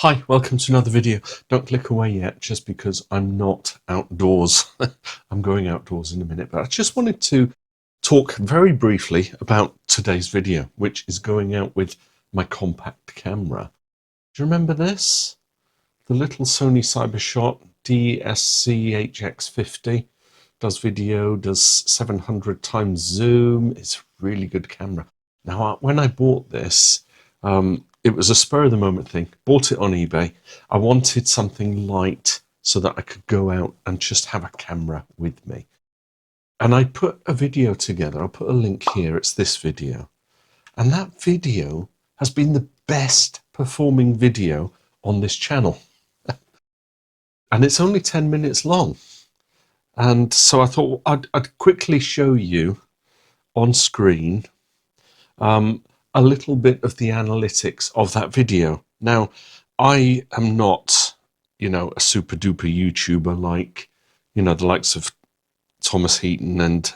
Hi, welcome to another video. Don't click away yet just because I'm not outdoors. I'm going outdoors in a minute, but I just wanted to talk very briefly about today's video, which is going out with my compact camera. Do you remember this? The little Sony Cybershot DSC-HX50. Does video, does 700 times zoom. It's a really good camera. Now, when I bought this, it was a spur of the moment thing. Bought it on eBay. I wanted something light so that I could go out and just have a camera with me. And I put a video together. I'll put a link here. It's this video. And that video has been the best performing video on this channel. And it's only 10 minutes long. And so I thought I'd quickly show you on screen a little bit of the analytics of that video. Now, I am not, a super duper YouTuber like, the likes of Thomas Heaton and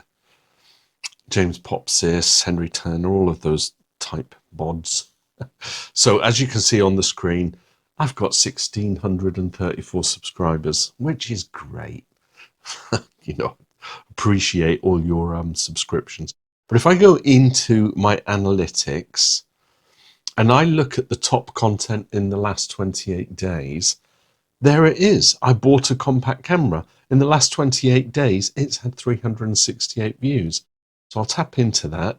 James Popsis, Henry Turner, all of those type bods. So as you can see on the screen, I've got 1,634 subscribers, which is great. Appreciate all your subscriptions. But if I go into my analytics and I look at the top content in the last 28 days, there it is. I bought a compact camera. In the last 28 days, it's had 368 views. So I'll tap into that.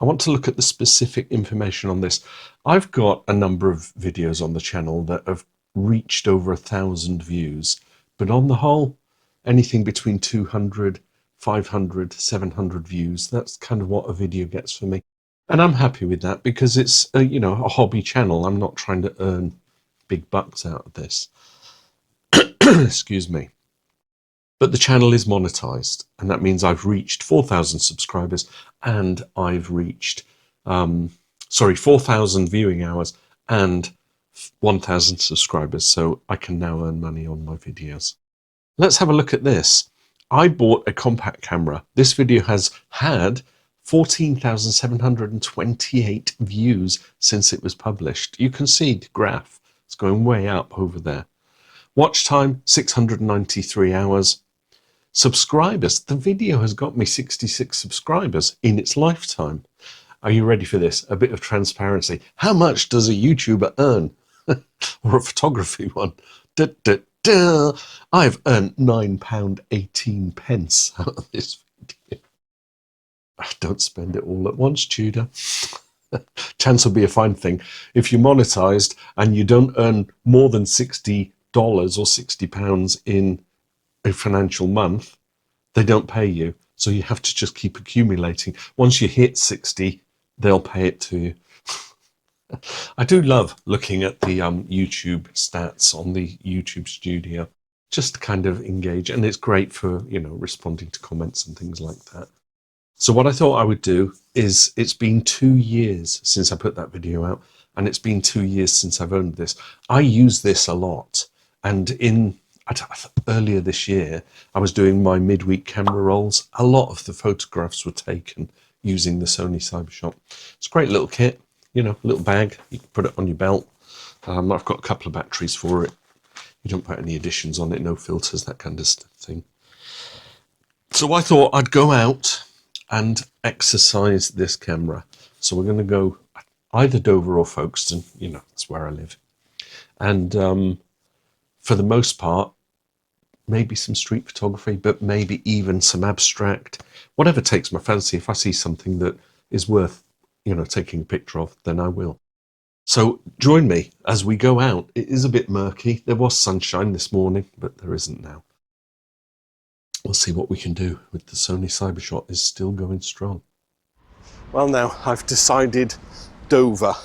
I want to look at the specific information on this. I've got a number of videos on the channel that have reached over 1,000 views, but on the whole, anything between 200, 500, 700 views. That's kind of what a video gets for me. And I'm happy with that because it's a hobby channel. I'm not trying to earn big bucks out of this. Excuse me. But the channel is monetized, and that means I've reached 4,000 subscribers and I've reached 4,000 viewing hours and 1,000 subscribers. So I can now earn money on my videos. Let's have a look at this. I bought a compact camera. This video has had 14,728 views since it was published. You can see the graph. It's going way up over there. Watch time, 693 hours. Subscribers. The video has got me 66 subscribers in its lifetime. Are you ready for this? A bit of transparency. How much does a YouTuber earn? Or a photography one? I've earned £9.18 out of this video. Don't spend it all at once, Tudor. Chance will be a fine thing. If you're monetized and you don't earn more than $60 or £60 in a financial month, they don't pay you. So you have to just keep accumulating. Once you hit 60, they'll pay it to you. I do love looking at the YouTube stats on the YouTube studio, just to kind of engage. And it's great for, responding to comments and things like that. So what I thought I would do is, it's been 2 years since I put that video out, and it's been 2 years since I've owned this. I use this a lot. And earlier this year, I was doing my midweek camera rolls. A lot of the photographs were taken using the Sony Cybershot. It's a great little kit. Little bag, you can put it on your belt. I've got a couple of batteries for it. You don't put any additions on it, no filters, that kind of thing. So I thought I'd go out and exercise this camera. So we're going to go either Dover or Folkestone, that's where I live. And for the most part, maybe some street photography, but maybe even some abstract, whatever takes my fancy. If I see something that is worth taking a picture of, then I will. So join me as we go out. It is a bit murky. There was sunshine this morning, but there isn't now. We'll see what we can do with the Sony Cybershot. Is still going strong. Well, now I've decided Dover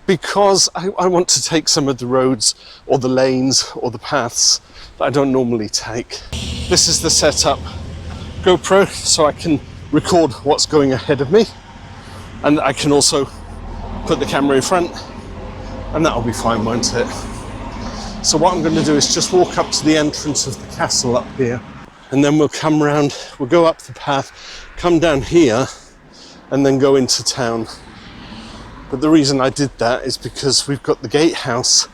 because I want to take some of the roads or the lanes or the paths that I don't normally take. This is the setup. GoPro, so I can record what's going ahead of me, and I can also put the camera in front, and that'll be fine, won't it? So what I'm going to do is just walk up to the entrance of the castle up here, and then we'll come around, we'll go up the path, come down here, and then go into town. But the reason I did that is because we've got the gatehouse,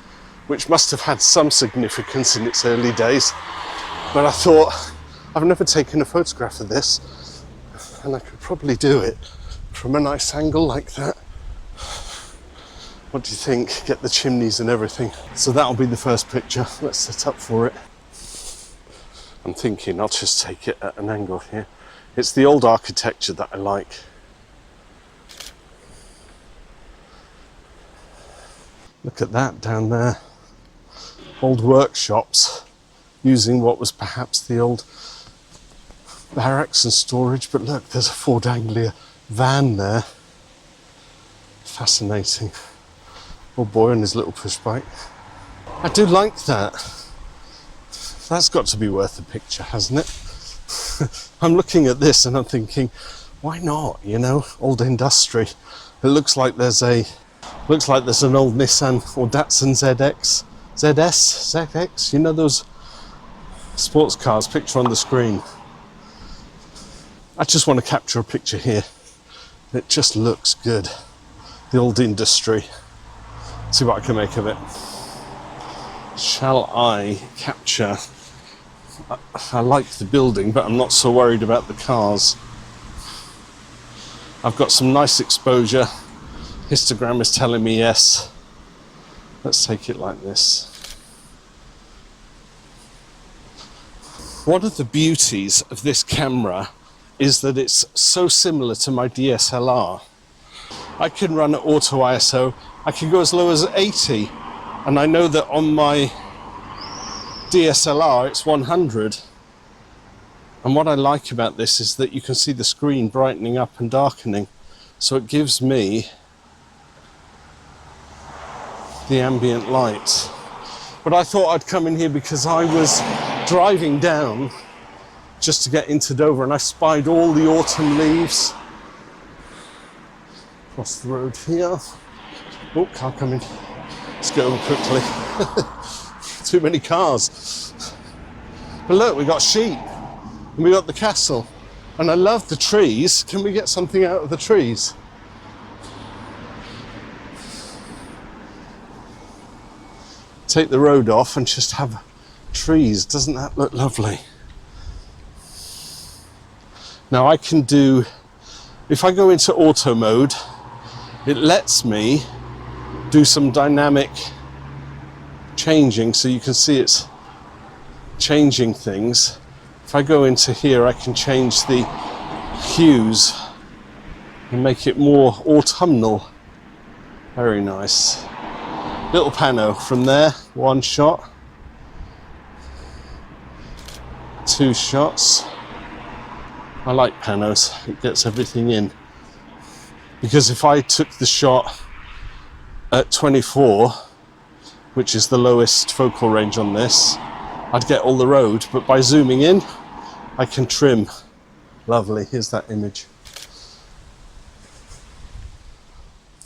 which must have had some significance in its early days. But I thought, I've never taken a photograph of this, and I could probably do it from a nice angle like that. What do you think? Get the chimneys and everything. So that'll be the first picture. Let's set up for it. I'm thinking I'll just take it at an angle here. It's the old architecture that I like. Look at that down there. Old workshops using what was perhaps the old barracks and storage, but look, there's a Ford Anglia van there. Fascinating. Old boy on his little push bike. I do like that. That's got to be worth a picture, hasn't it? I'm looking at this and I'm thinking, why not? You know, old industry. It looks like there's an old Nissan or Datsun ZX, you know those sports cars, picture on the screen. I just want to capture a picture here. It just looks good. The old industry. See what I can make of it. Shall I capture? I like the building, but I'm not so worried about the cars. I've got some nice exposure. Histogram is telling me yes. Let's take it like this. One of the beauties of this camera is that it's so similar to my DSLR. I can run at auto ISO. I can go as low as 80, and I know that on my DSLR it's 100. And what I like about this is that you can see the screen brightening up and darkening, so it gives me the ambient light. But I thought I'd come in here because I was driving down just to get into Dover and I spied all the autumn leaves. Across the road here. Oh, car coming. Let's go over quickly. Too many cars. But look, we got sheep and we got the castle. And I love the trees. Can we get something out of the trees? Take the road off and just have trees. Doesn't that look lovely? Now I can do, if I go into auto mode, it lets me do some dynamic changing, so you can see it's changing things. If I go into here, I can change the hues and make it more autumnal. Very nice. Little pano from there, one shot, two shots. I like panos, it gets everything in. Because if I took the shot at 24, which is the lowest focal range on this, I'd get all the road, but by zooming in, I can trim. Lovely, here's that image.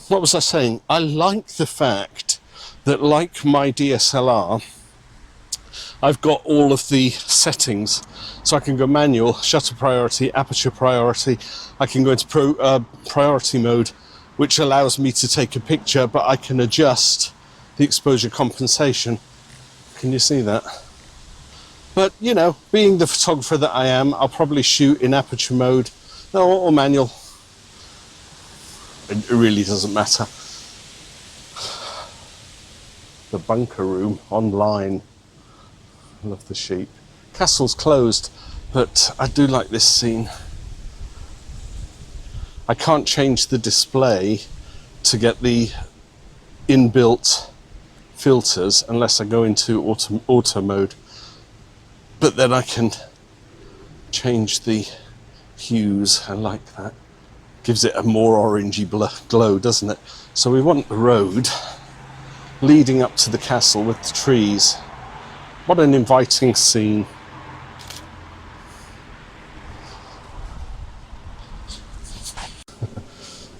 What was I saying? I like the fact that, like my DSLR, I've got all of the settings. So I can go manual, shutter priority, aperture priority. I can go into priority mode, which allows me to take a picture, but I can adjust the exposure compensation. Can you see that? But, you know, being the photographer that I am, I'll probably shoot in aperture mode or manual. It really doesn't matter. The bunker room online. I love the sheep. Castle's closed, but I do like this scene. I can't change the display to get the inbuilt filters unless I go into auto mode. But then I can change the hues. I like that. Gives it a more orangey glow, doesn't it? So we want the road leading up to the castle with the trees. What an inviting scene.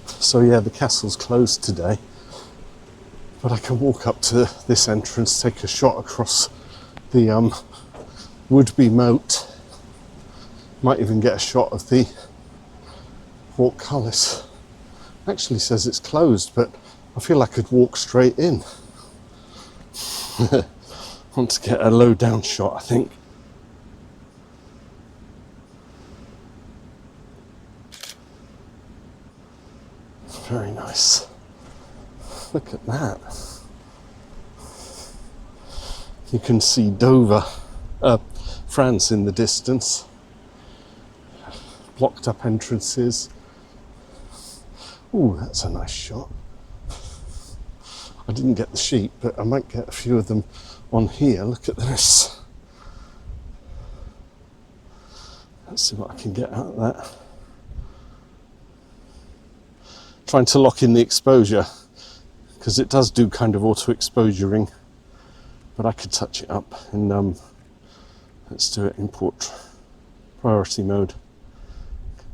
So yeah, the castle's closed today, but I can walk up to this entrance, take a shot across the would-be moat. Might even get a short of the portcullis. Actually says it's closed, but I feel I could walk straight in. Want to get a low down shot, I think. Very nice. Look at that. You can see Dover, France in the distance. Blocked up entrances. Ooh, that's a nice shot. I didn't get the sheep, but I might get a few of them on here. Look at this. Let's see what I can get out of that. Trying to lock in the exposure, because it does do kind of auto exposuring, but I could touch it up in let's do it in priority mode.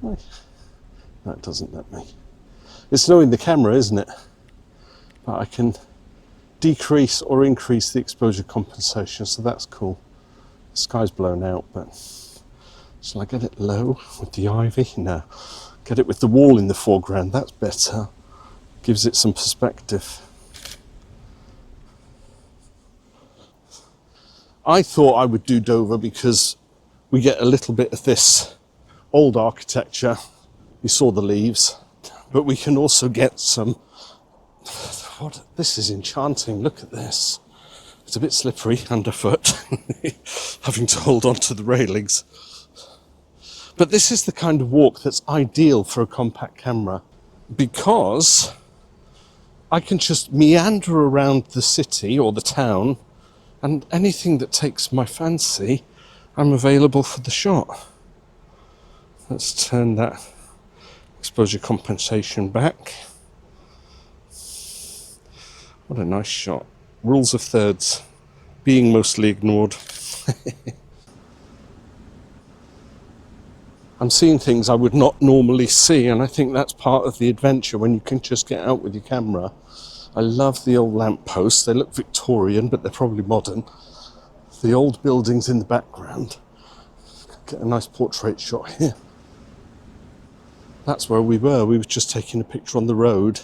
No, it doesn't let me. It's knowing the camera, isn't it? But I can decrease or increase the exposure compensation, so that's cool. The sky's blown out, but shall I get it low with the ivy? No. Get it with the wall in the foreground, that's better. Gives it some perspective. I thought I would do Dover because we get a little bit of this old architecture. You saw the leaves, but we can also get some, this is enchanting, look at this. It's a bit slippery underfoot, having to hold on to the railings. But this is the kind of walk that's ideal for a compact camera, because I can just meander around the city or the town, and anything that takes my fancy, I'm available for the shot. Let's turn that exposure compensation back. What a nice shot. Rules of thirds being mostly ignored. I'm seeing things I would not normally see, and I think that's part of the adventure when you can just get out with your camera. I love the old lampposts. They look Victorian, but they're probably modern. The old buildings in the background. Get a nice portrait shot here. That's where we were. We were just taking a picture on the road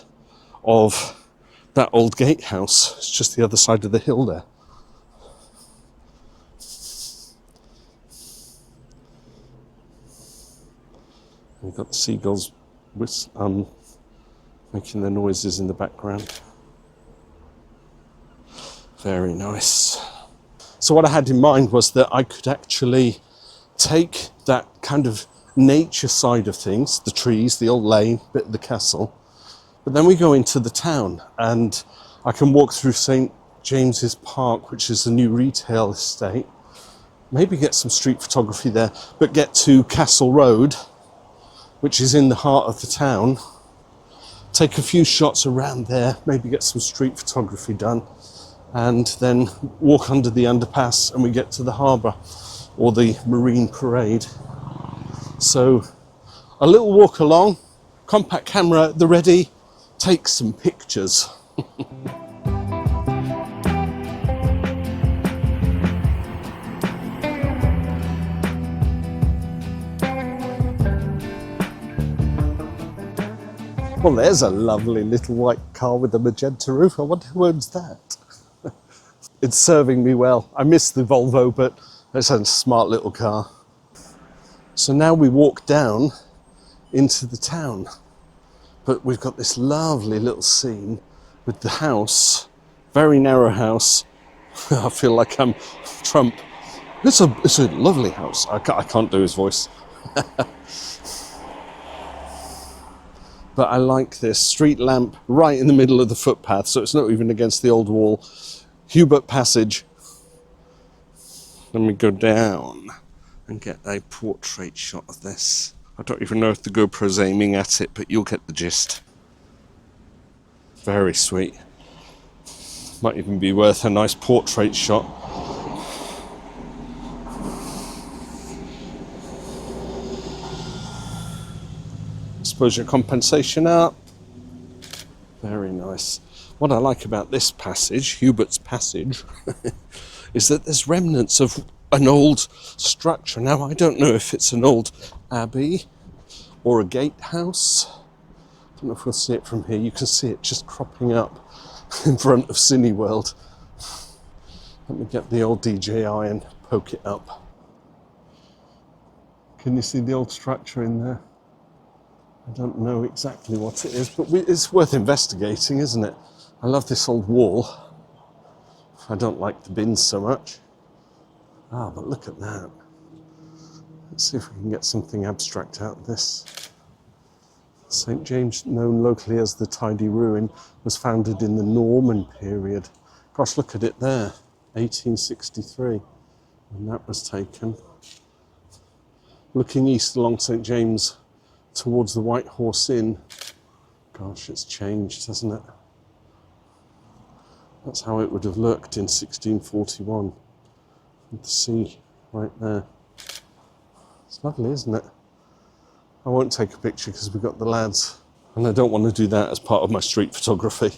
of that old gatehouse. It's just the other side of the hill there. We've got the seagulls making their noises in the background. Very nice. So what I had in mind was that I could actually take that kind of nature side of things, the trees, the old lane, bit of the castle, but then we go into the town and I can walk through St. James's Park, which is a new retail estate, maybe get some street photography there, but get to Castle Road, which is in the heart of the town, take a few shots around there, maybe get some street photography done, and then walk under the underpass and we get to the harbour or the marine parade. So a little walk along, compact camera at the ready, take some pictures. Well, there's a lovely little white car with a magenta roof. I wonder who owns that. It's serving me well. I miss the Volvo, but it's a smart little car. So now we walk down into the town. But we've got this lovely little scene with the house, very narrow house. I feel like I'm Trump. It's a lovely house. I can't do his voice. But I like this street lamp right in the middle of the footpath, so it's not even against the old wall. Hubert Passage. Let me go down and get a portrait shot of this. I don't even know if the GoPro's aiming at it, but you'll get the gist. Very sweet. Might even be worth a nice portrait shot. Exposure compensation up. Very nice. What I like about this passage, Hubert's Passage, is that there's remnants of an old structure. Now, I don't know if it's an old abbey or a gatehouse, don't know if we'll see it from here. You can see it just cropping up in front of Cineworld. Let me get the old DJI and poke it up. Can you see the old structure in there? I don't know exactly what it is, but it's worth investigating, isn't it? I love this old wall. I don't like the bins so much. Ah, but look at that. Let's see if we can get something abstract out of this. St. James, known locally as the Tidy Ruin, was founded in the Norman period. Gosh, look at it there, 1863, when that was taken. Looking east along St. James towards the White Horse Inn. Gosh, it's changed, hasn't it? That's how it would have looked in 1641. With the sea right there. It's lovely, isn't it? I won't take a picture because we've got the lads, and I don't want to do that as part of my street photography.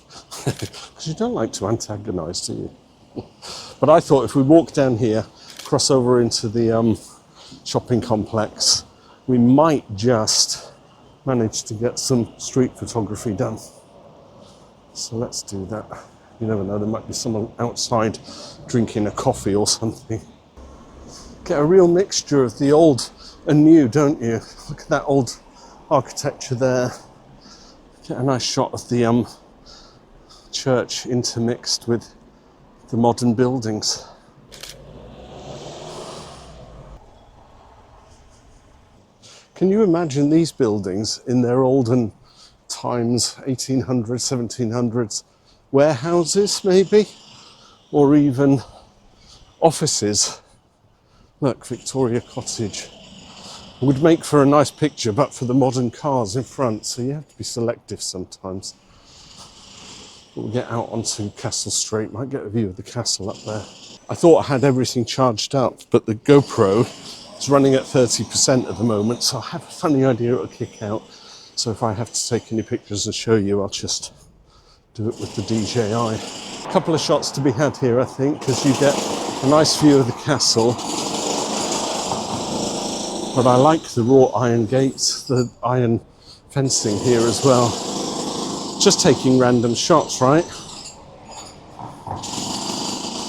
Because you don't like to antagonise, do you? But I thought if we walk down here, cross over into the shopping complex, we might just manage to get some street photography done. So let's do that. You never know, there might be someone outside drinking a coffee or something. Get a real mixture of the old and new, don't you? Look at that old architecture there. Get a nice shot of the church intermixed with the modern buildings. Can you imagine these buildings in their olden times, 1800s, 1700s, warehouses maybe, or even offices? Look, Victoria Cottage. Would make for a nice picture, but for the modern cars in front, so you have to be selective sometimes. We'll get out onto Castle Street, might get a view of the castle up there. I thought I had everything charged up, but the GoPro is running at 30% at the moment, so I have a funny idea it'll kick out. So if I have to take any pictures and show you, I'll just do it with the DJI. A couple of shots to be had here, I think, because you get a nice view of the castle. But I like the wrought iron gates, the iron fencing here as well. Just taking random shots, right?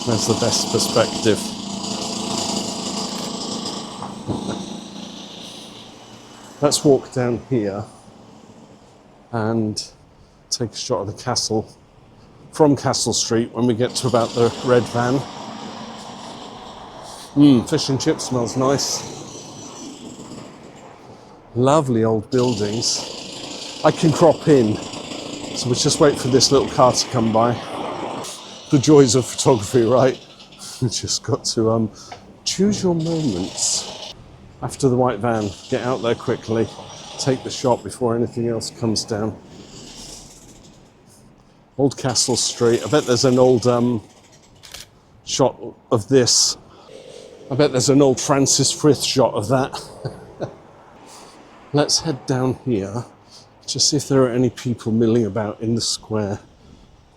That's the best perspective. Let's walk down here and take a shot of the castle from Castle Street when we get to about the red van. Fish and chip smells nice. Lovely old buildings. I can crop in, so we'll just wait for this little car to come by. The joys of photography, right? You just got to choose your moments. After the white van, get out there quickly, take the shot before anything else comes down. Old Castle Street. I bet there's an old shot of this. I bet there's an old Francis Frith shot of that. Let's head down here, just see if there are any people milling about in the square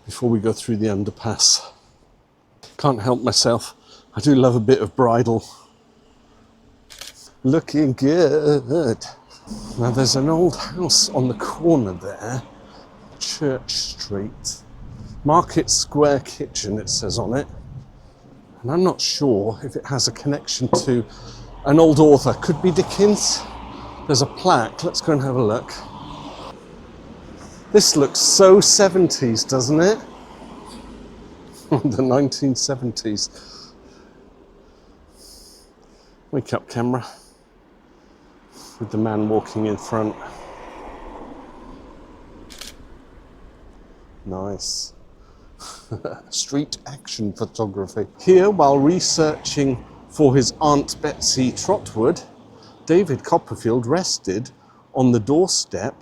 before we go through the underpass. Can't help myself. I do love a bit of bridal. Looking good. Now there's an old house on the corner there, Church Street. Market Square Kitchen, it says on it. And I'm not sure if it has a connection to an old author. Could be Dickens. There's a plaque. Let's go and have a look. This looks so 70s, doesn't it? The 1970s. Wake up, camera. With the man walking in front. Nice. Street action photography. Here, while researching for his Aunt Betsy Trotwood, David Copperfield rested on the doorstep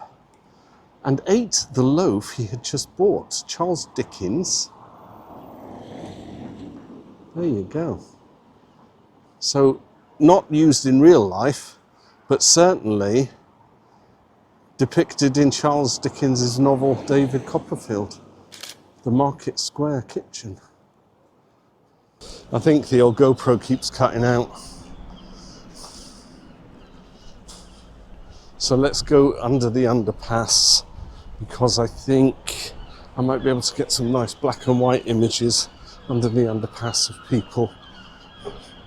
and ate the loaf he had just bought. Charles Dickens. There you go. So, not used in real life, but certainly depicted in Charles Dickens's novel David Copperfield, The Market Square Kitchen. I think the old GoPro keeps cutting out. So let's go under the underpass because I think I might be able to get some nice black and white images under the underpass of people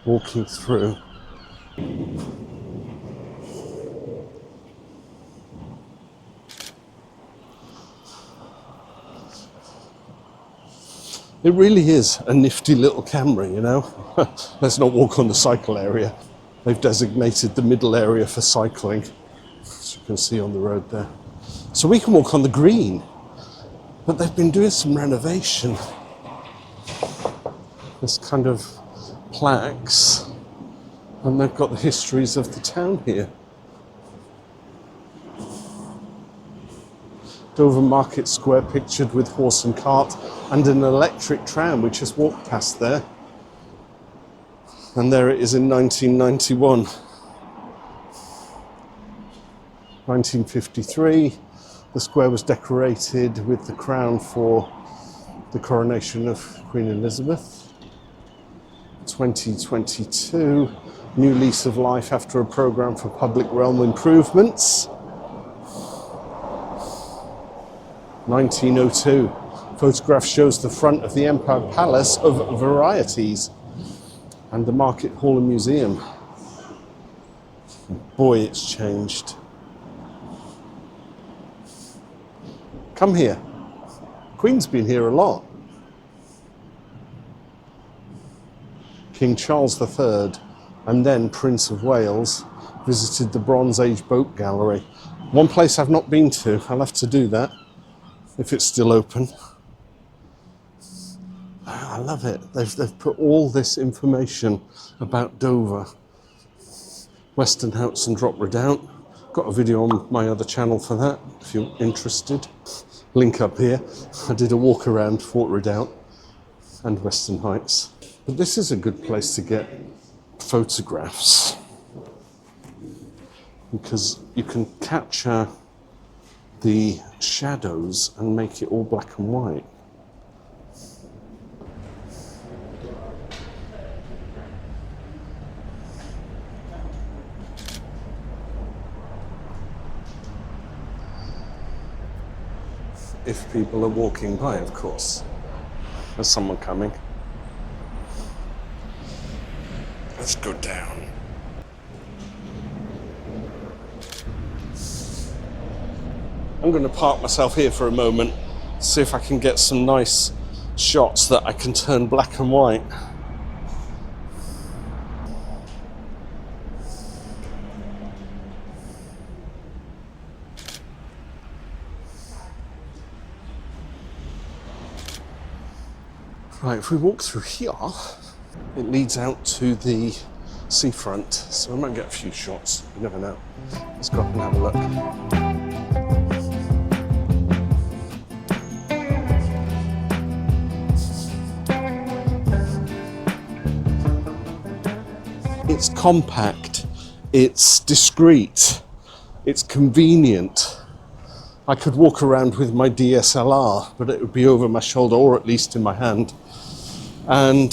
walking through. It really is a nifty little camera, you know. Let's not walk on the cycle area. They've designated the middle area for cycling, as you can see on the road there. So we can walk on the green, but they've been doing some renovation. There's kind of plaques, and they've got the histories of the town here. Dover Market Square pictured with horse and cart and an electric tram. We just walked past there. And there it is in 1991. 1953, the square was decorated with the crown for the coronation of Queen Elizabeth. 2022, new lease of life after a programme for public realm improvements. 1902, photograph shows the front of the Empire Palace of Varieties and the Market Hall and Museum. Boy, it's changed. Come here. Queen's been here a lot. King Charles III and then Prince of Wales visited the Bronze Age Boat Gallery. One place I've not been to, I'll have to do that if it's still open. I love it. They've put all this information about Dover. Western Houghton and Drop Redoubt. Got a video on my other channel for that, if you're interested. Link up here. I did a walk around Fort Redoubt and Western Heights. But this is a good place to get photographs, because you can capture the shadows and make it all black and white. If people are walking by, of course. There's someone coming. Let's go down. I'm going to park myself here for a moment, see if I can get some nice shots that I can turn black and white. Right, if we walk through here, it leads out to the seafront, so I might get a few shots, you never know. Let's go up and have a look. It's compact, it's discreet, it's convenient. I could walk around with my DSLR, but it would be over my shoulder, or at least in my hand. And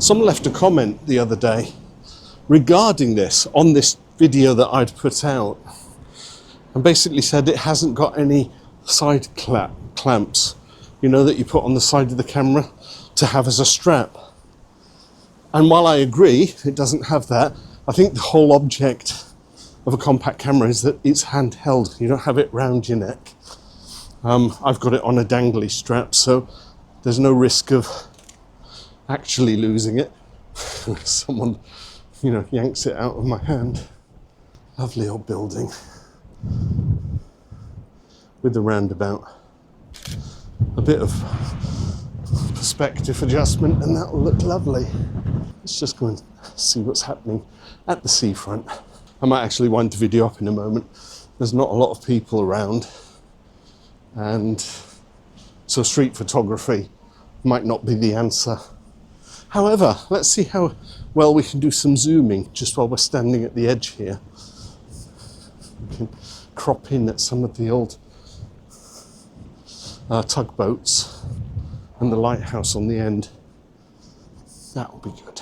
someone left a comment the other day regarding this, on this video that I'd put out, and basically said it hasn't got any side clamps, you know, that you put on the side of the camera to have as a strap. And while I agree it doesn't have that, I think the whole object of a compact camera is that it's handheld. You don't have it round your neck. I've got it on a dangly strap, so there's no risk of actually losing it. Someone, you know, yanks it out of my hand. Lovely old building with the roundabout. A bit of perspective adjustment and that will look lovely. Let's just go and see what's happening at the seafront. I might actually wind the video up in a moment. There's not a lot of people around, and so street photography might not be the answer. However, let's see how well we can do some zooming just while we're standing at the edge here. We can crop in at some of the old tugboats and the lighthouse on the end. That will be good.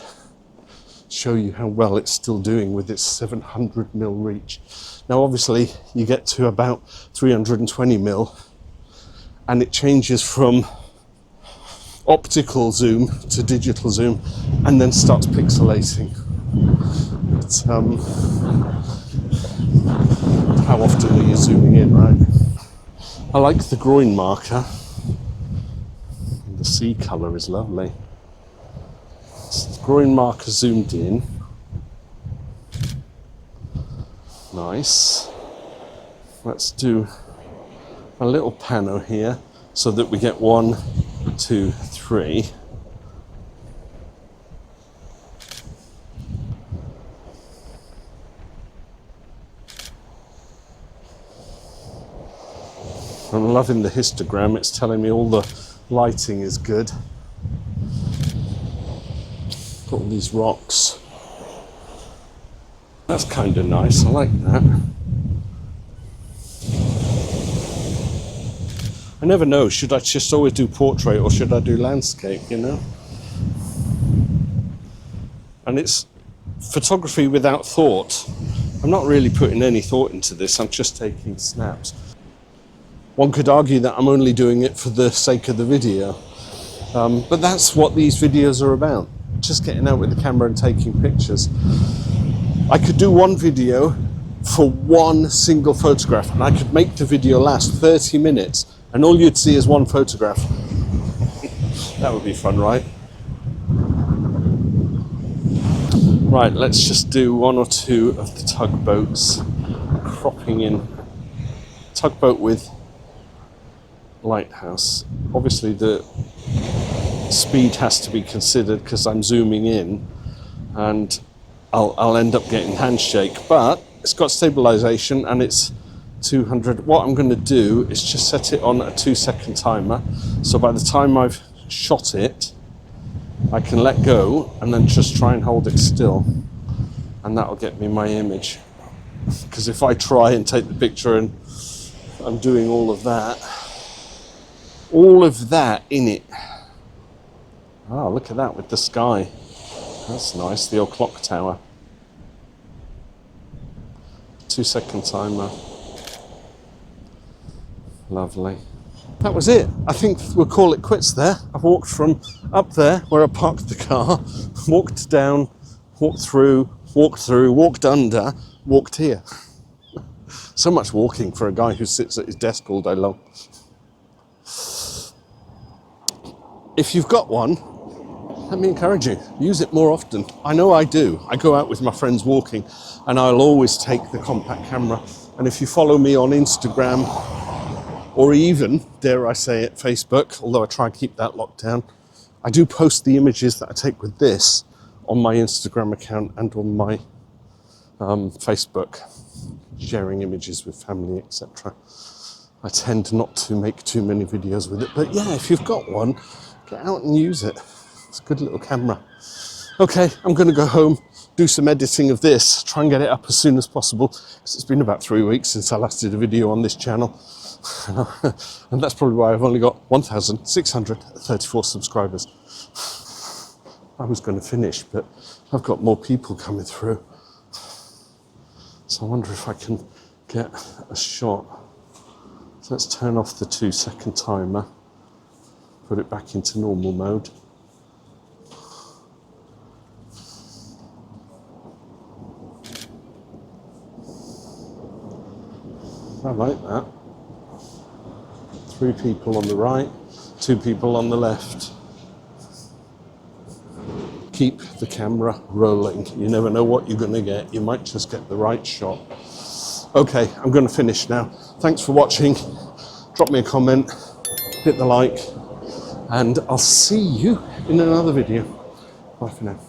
show you how well it's still doing with its 700mm reach. Now obviously you get to about 320mm and it changes from optical zoom to digital zoom and then starts pixelating. It's, how often are you zooming in, right? I like the groin marker. The sea colour is lovely. It's the groin marker zoomed in. Nice. Let's do a little pano here so that we get 1, 2, 3. I'm loving the histogram. It's telling me all the lighting is good. Got all these rocks. That's kind of nice. I like that. I never know. Should I just always do portrait or should I do landscape, you know? And it's photography without thought. I'm not really putting any thought into this. I'm just taking snaps. One could argue that I'm only doing it for the sake of the video. But that's what these videos are about. Just getting out with the camera and taking pictures. I could do one video for one single photograph and I could make the video last 30 minutes and all you'd see is one photograph. That would be fun, right? Right, let's just do 1 or 2 of the tugboats. Cropping in. Tugboat with lighthouse. Obviously the speed has to be considered because I'm zooming in and I'll end up getting handshake, but it's got stabilization and it's 200. What I'm going to do is just set it on a 2-second timer, so by the time I've shot it I can let go and then just try and hold it still, and that'll get me my image. Because if I try and take the picture and I'm doing all of that in it. Oh, look at that with the sky. That's nice, the old clock tower. 2-second timer. Lovely. That was it. I think we'll call it quits there. I've walked from up there where I parked the car, walked down, walked through, walked under, walked here. So much walking for a guy who sits at his desk all day long. If you've got one, let me encourage you, use it more often. I know I do. I go out with my friends walking and I'll always take the compact camera. And if you follow me on Instagram or even, dare I say it, Facebook, although I try and keep that locked down, I do post the images that I take with this on my Instagram account and on my Facebook, sharing images with family, etc. I tend not to make too many videos with it, but yeah, if you've got one, get out and use it. It's a good little camera. Okay, I'm going to go home, do some editing of this, try and get it up as soon as possible, because it's been about 3 weeks since I last did a video on this channel. And that's probably why I've only got 1,634 subscribers. I was going to finish, but I've got more people coming through. So I wonder if I can get a shot. So let's turn off the 2-second timer, put it back into normal mode. I like that. 3 people on the right, 2 people on the left. Keep the camera rolling. You never know what you're going to get. You might just get the right shot. Okay, I'm going to finish now. Thanks for watching. Drop me a comment, hit the like, and I'll see you in another video. Bye for now.